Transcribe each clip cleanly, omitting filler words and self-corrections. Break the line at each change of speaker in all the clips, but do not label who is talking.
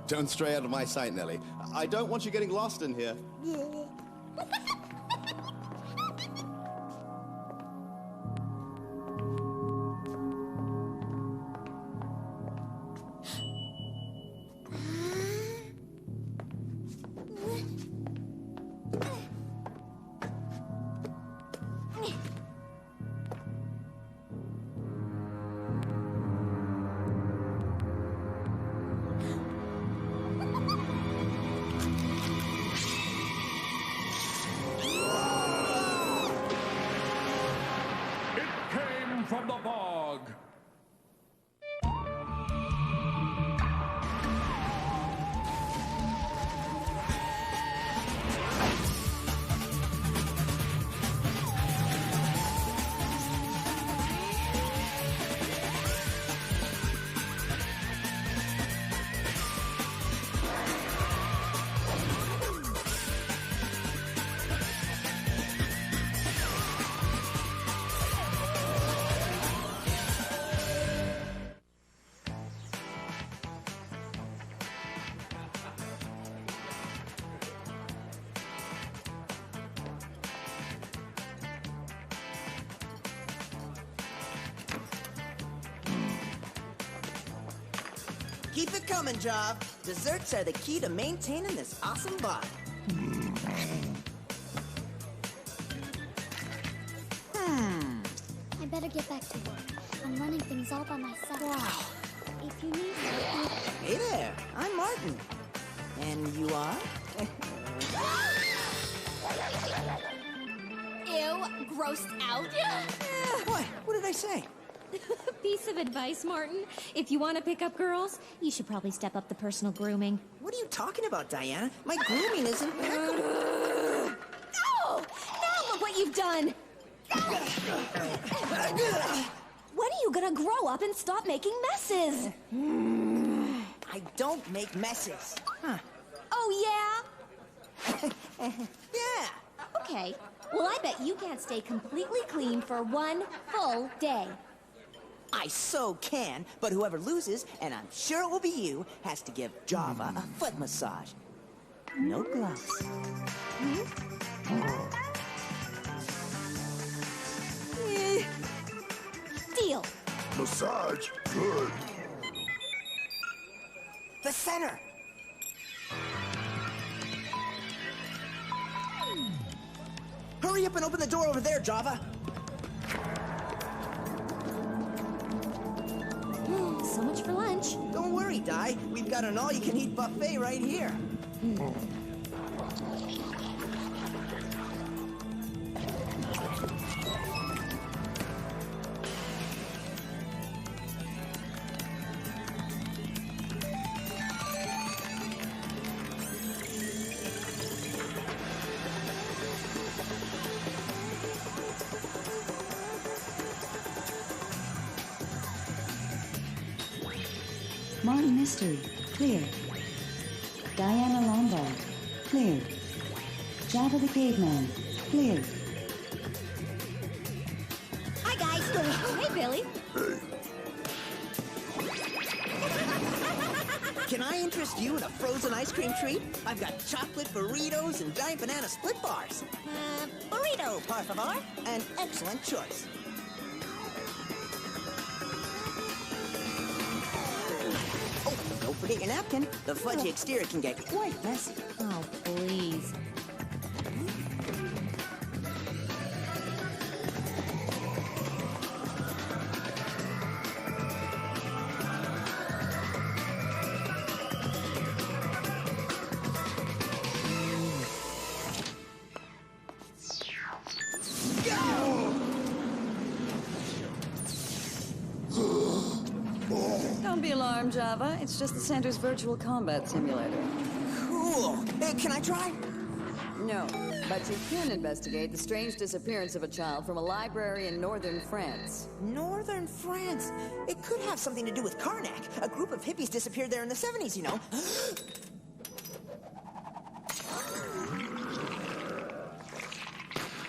Don't stray out of my sight, Nellie. I don't want you getting lost in here.
From the bog.
Keep it coming, Job. Desserts are the key to maintaining this awesome body.
I better get back to work. I'm running things all by myself.
Wow.
If you need help,
Hey there, I'm Martin. And you are?
Ew, grossed out.
What? What did I say?
Piece of advice, Martin. If you want to pick up girls, you should probably step up the personal grooming.
What are you talking about, Diana? My grooming is impeccable.
Oh! Now look what you've done! When are you gonna grow up and stop making messes?
I don't make messes. Huh.
Oh, yeah?
Yeah.
Okay. Well, I bet you can't stay completely clean for one full day.
I so can, but whoever loses, and I'm sure it will be you, has to give Java a foot massage. No gloves.
Deal.
Massage, good.
The center. Hurry up and open the door over there, Java.
So much for lunch.
Don't worry, Di. We've got an all-you-can-eat buffet right here.
Martin Mystery, cleared. Diana Lombard, cleared. Java the Caveman, cleared.
Hi, guys. Hey, Billy.
Can I interest you in a frozen ice cream treat? I've got chocolate burritos and giant banana split bars. Burrito, por favor. An excellent choice. Oh, don't forget your napkin. The fudgy exterior can get quite messy.
Oh, please.
Don't be alarmed, Java. It's just the center's virtual combat simulator.
Cool. Can I try?
No, but you can investigate the strange disappearance of a child from a library in northern France.
Northern France. It could have something to do with Karnak. A group of hippies disappeared there in the 70s, you know.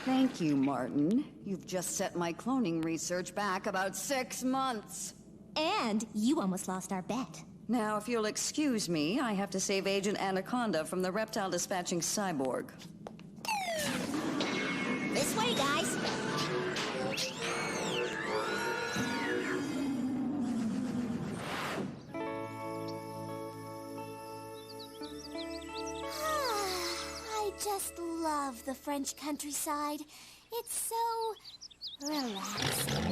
Thank you, Martin. You've just set my cloning research back about 6 months.
And you almost lost our bet.
Now, if you'll excuse me, I have to save Agent Anaconda from the reptile dispatching cyborg.
This way, guys.
I just love the French countryside. It's so relaxing.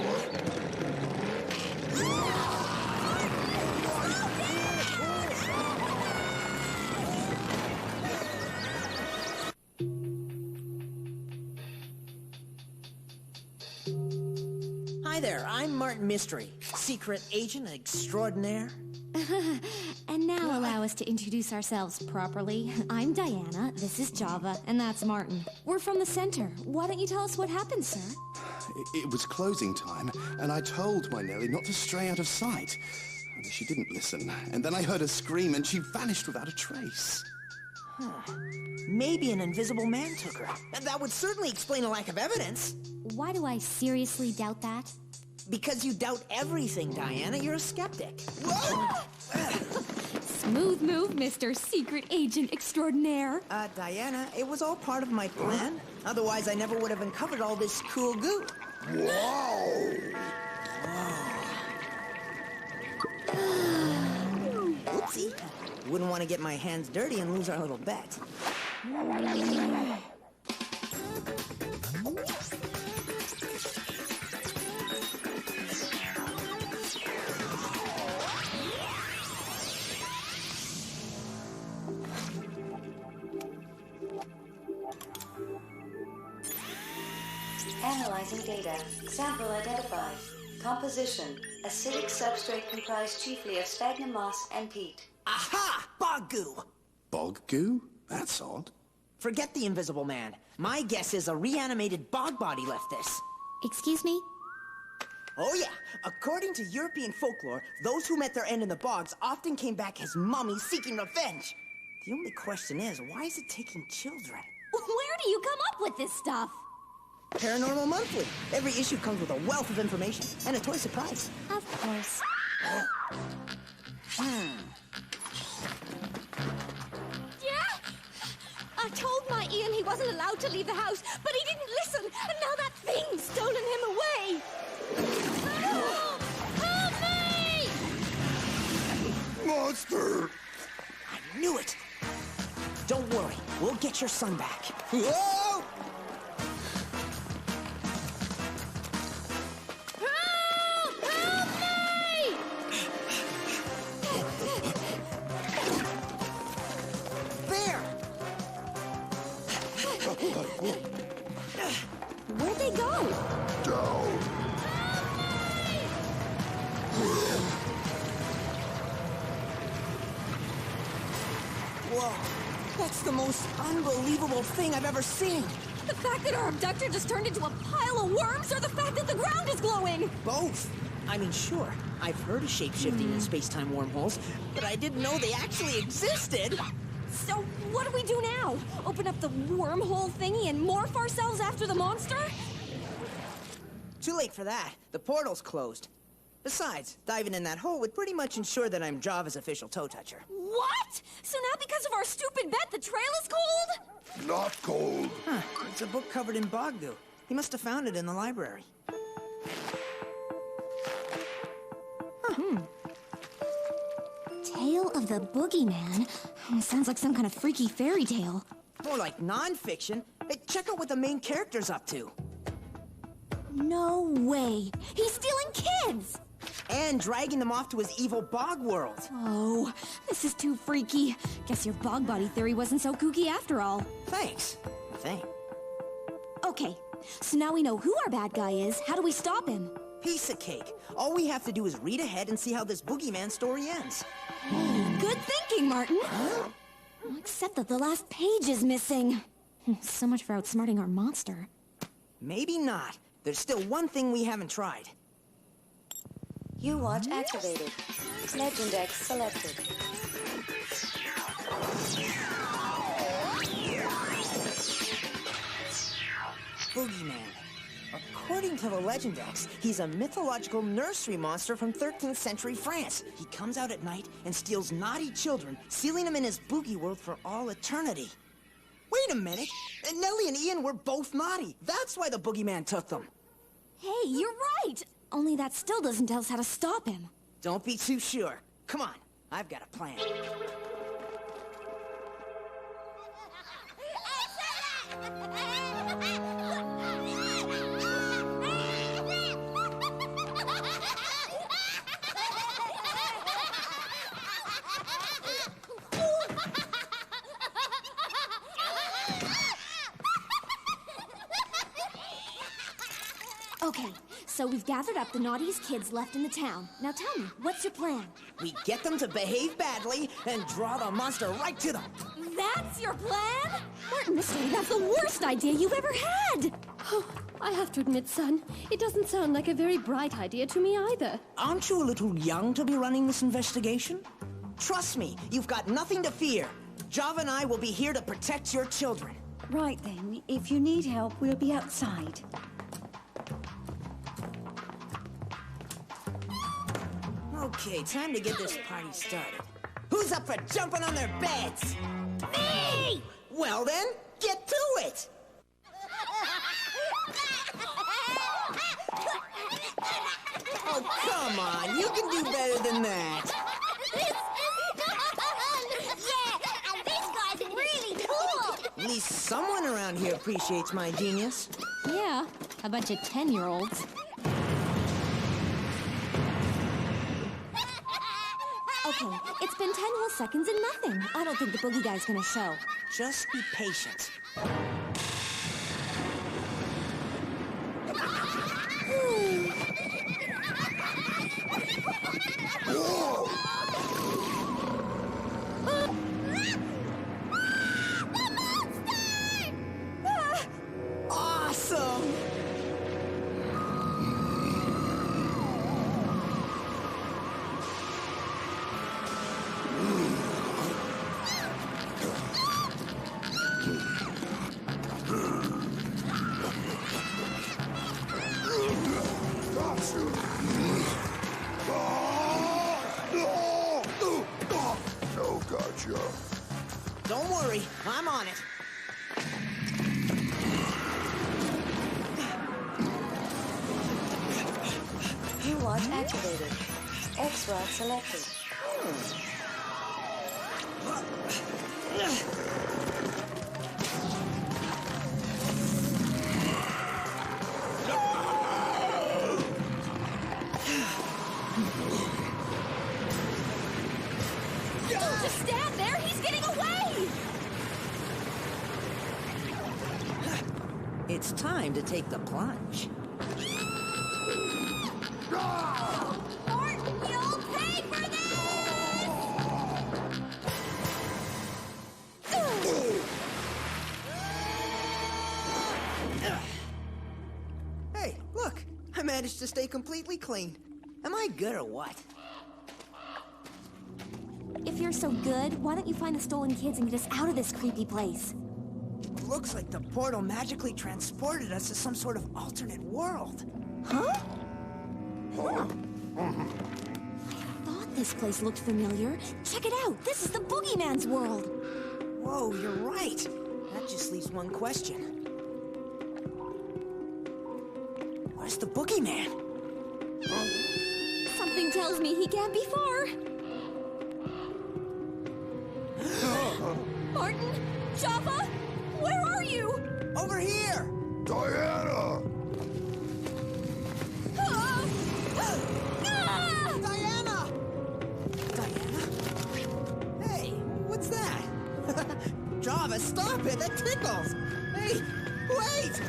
Hi there, I'm Martin Mystery, secret agent extraordinaire.
And now allow us to introduce ourselves properly. I'm Diana, this is Java, and that's Martin. We're from the center. Why don't you tell us what happened, sir?
It was closing time, and I told my Nellie not to stray out of sight. Only she didn't listen, and then I heard her scream, and she vanished without a trace.
Maybe an invisible man took her. That would certainly explain a lack of evidence.
Why do I seriously doubt that?
Because you doubt everything, Diana. You're a skeptic. Whoa!
Smooth move, Mr. Secret Agent Extraordinaire.
Diana, it was all part of my plan. Otherwise, I never would have uncovered all this cool goo.
Wow!
Oopsie. Wouldn't want to get my hands dirty and lose our little bet.
Analyzing data. Sample identified. Composition. Acidic substrate comprised chiefly of sphagnum moss and peat.
Aha! Bog goo!
Bog goo? That's odd.
Forget the invisible man. My guess is a reanimated bog body left this.
Excuse me?
Oh yeah, according to European folklore, those who met their end in the bogs often came back as mummies seeking revenge. The only question is, why is it taking children?
Where do you come up with this stuff?
Paranormal Monthly. Every issue comes with a wealth of information and a toy surprise.
Of course. Yeah? I told my Ian he wasn't allowed to leave the house, but he didn't listen, and now that thing's stolen him away. Help me!
Monster!
I knew it! Don't worry, we'll get your son back. Whoa!
Help! Help me!
There!
Where'd they go?
Down!
Whoa, that's the most unbelievable thing I've ever seen.
The fact that our abductor just turned into a pile of worms, or the fact that the ground is glowing?
Both. I mean, sure, I've heard of shape-shifting in space-time wormholes, but I didn't know they actually existed.
So, what do we do now? Open up the wormhole thingy and morph ourselves after the monster?
Too late for that. The portal's closed. Besides, diving in that hole would pretty much ensure that I'm Java's official toe toucher.
What? So now because of our stupid bet, the trail is cold?
Not cold.
Huh, it's a book covered in bog goo. He must have found it in the library.
Tale of the Boogeyman? Sounds like some kind of freaky fairy tale.
More like non-fiction. Hey, check out what the main character's up to.
No way. He's stealing kids!
And dragging them off to his evil bog world.
Oh, this is too freaky. Guess your bog body theory wasn't so kooky after all.
Thanks.
Okay, so now we know who our bad guy is. How do we stop him?
Piece of cake. All we have to do is read ahead and see how this boogeyman story ends.
Good thinking, Martin. Except that the last page is missing. So much for outsmarting our monster.
Maybe not. There's still one thing we haven't tried.
U-Watch activated. Legend X selected.
Boogeyman. According to the Legendex, he's a mythological nursery monster from 13th century France. He comes out at night and steals naughty children, sealing them in his boogie world for all eternity. Wait a minute! Nellie and Ian were both naughty. That's why the boogeyman took them.
Hey, you're right! Only that still doesn't tell us how to stop him.
Don't be too sure. Come on, I've got a plan.
Okay, so we've gathered up the naughtiest kids left in the town. Now tell me, what's your plan?
We get them to behave badly and draw the monster right to them.
That's your plan? Martin, Mystery, that's the worst idea you've ever had!
Oh, I have to admit, son, it doesn't sound like a very bright idea to me either.
Aren't you a little young to be running this investigation? Trust me, you've got nothing to fear. Java and I will be here to protect your children.
Right then, if you need help, we'll be outside.
Okay, time to get this party started. Who's up for jumping on their beds? Me! Well then, get to it! Oh, come on, you can do better than that.
This is fun! Yeah, and this guy's really cool!
At least someone around here appreciates my genius.
Yeah, a bunch of 10-year-olds. Okay, it's been 10 whole seconds and nothing. I don't think the boogie guy's gonna show.
Just be patient. Awesome!
No, gotcha.
Don't worry, I'm on it.
U-Watch activated. X-Rod selected.
Just stand there, he's getting away!
It's time to take the plunge.
Martin, you'll pay for
Hey, look, I managed to stay completely clean. Am I good or what?
If you're so good, why don't you find the stolen kids and get us out of this creepy place?
Looks like the portal magically transported us to some sort of alternate world. Huh?
I thought this place looked familiar. Check it out, this is the Boogeyman's world.
Whoa, you're right. That just leaves one question. Where's the Boogeyman?
Something tells me he can't be far. Martin? Java? Where are you?
Over here!
Diana!
Ah!
Diana! Diana? Hey, what's that? Java, stop it! That tickles! Hey, wait!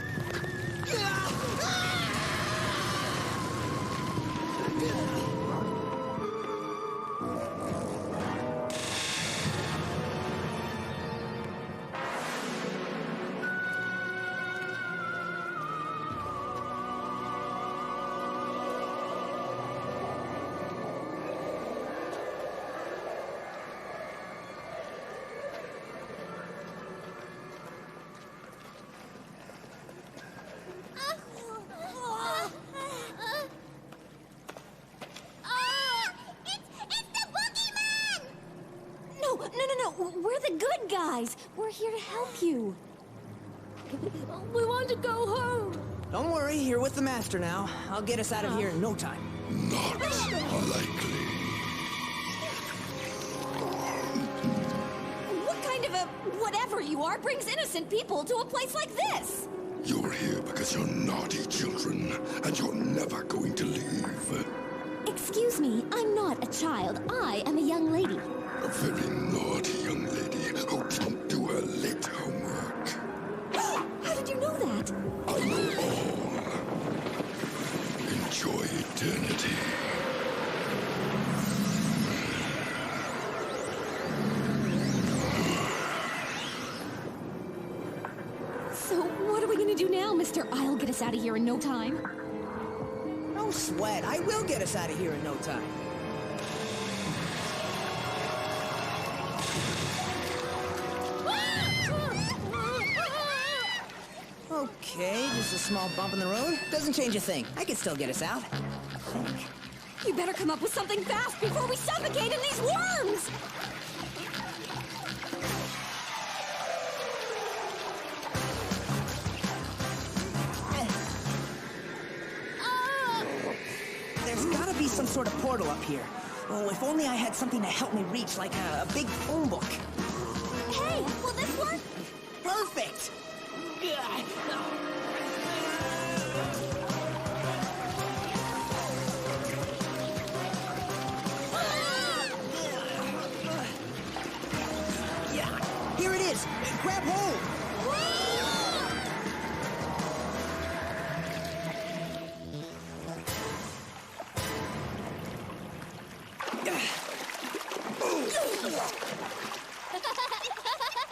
No. We're the good guys. We're here to help you.
We want to go home.
Don't worry, you're with the Master now. I'll get us out of here in no time.
Not likely.
What kind of a whatever you are brings innocent people to a place like this?
You're here because you're naughty children, and you're never going to leave.
Excuse me, I'm not a child. I am a young lady.
A very naughty young lady who didn't do her lit homework.
How did you know that?
I know all. Enjoy eternity.
So, what are we gonna do now, Mr. I'll get us out of here in no time?
No sweat, I will get us out of here in no time. Okay, just a small bump in the road. Doesn't change a thing. I can still get us out. I think.
You better come up with something fast before we suffocate in these worms!
There's gotta be some sort of portal up here. Oh, if only I had something to help me reach, like a big phone book.
Hey, will this work?
Perfect! Yeah, here it is. Grab hold.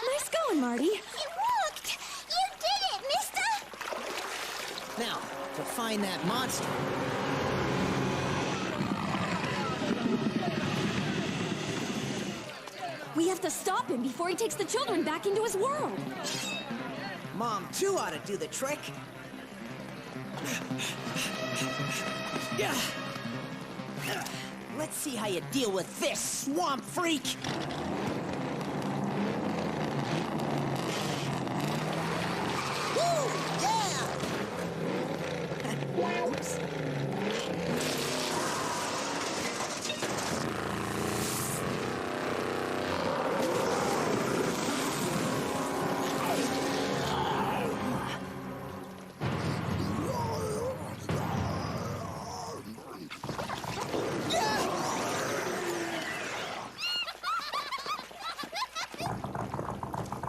Nice going, Marty.
It worked! You did it, mister!
Now, to find that monster.
We have to stop him before he takes the children back into his world.
Mom, too, ought to do the trick. Let's see how you deal with this, swamp freak! Woo! Yeah! Oops.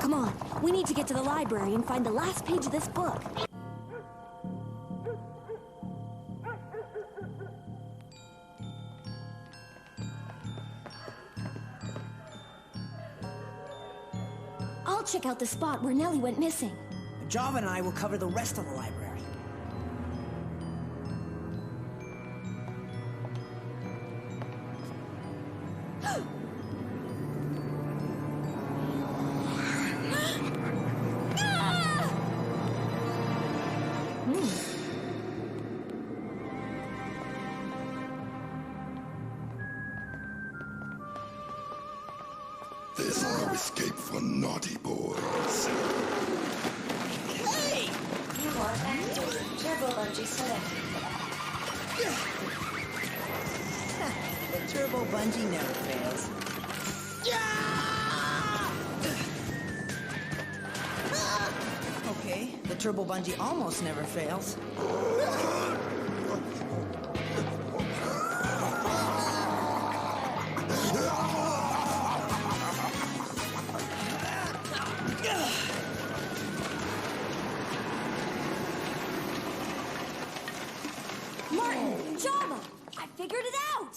Come on, we need to get to the library and find the last page of this book. I'll check out the spot where Nellie went missing.
Java and I will cover the rest of the library.
There's no escape for naughty boys.
Hey!
You are active. Turbo bungee selected.
The turbo bungee never fails. Okay, the turbo bungee almost never fails.
Martin, Java, I figured it out!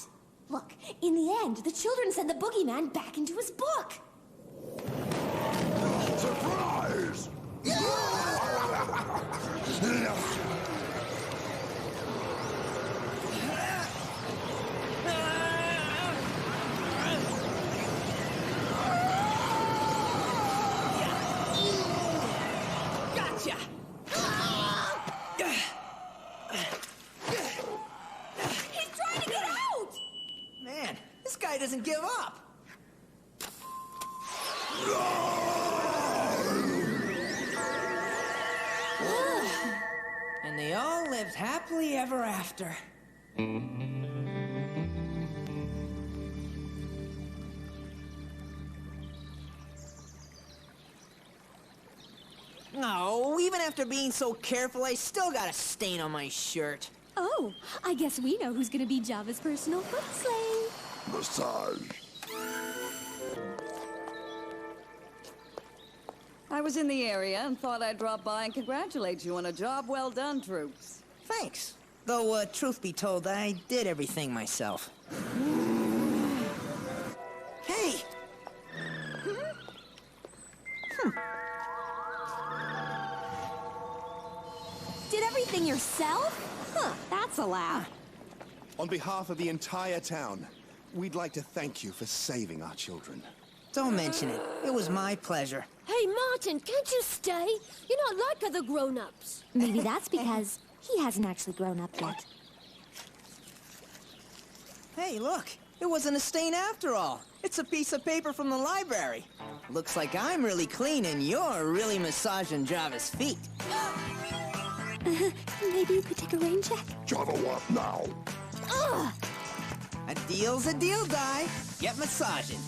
Look, in the end, the children send the boogeyman back into his book.
Surprise!
Gotcha!
He's trying to get out!
Man, this guy doesn't give up. lived happily ever after. Oh, even after being so careful, I still got a stain on my shirt.
Oh, I guess we know who's gonna be Java's personal foot slave.
Massage.
I was in the area and thought I'd drop by and congratulate you on a job well done, Troops.
Thanks. Though, truth be told, I did everything myself. Hey!
Did everything yourself? Huh, that's a laugh.
On behalf of the entire town, we'd like to thank you for saving our children.
Don't mention it. It was my pleasure.
Hey, Martin, can't you stay? You're not like other grown-ups.
Maybe that's because he hasn't actually grown up yet.
Hey, look. It wasn't a stain after all. It's a piece of paper from the library. Looks like I'm really clean and you're really massaging Java's feet.
Maybe you could take a rain check?
Java, what now?
Ugh!
A deal's a deal, Di. Get massaging.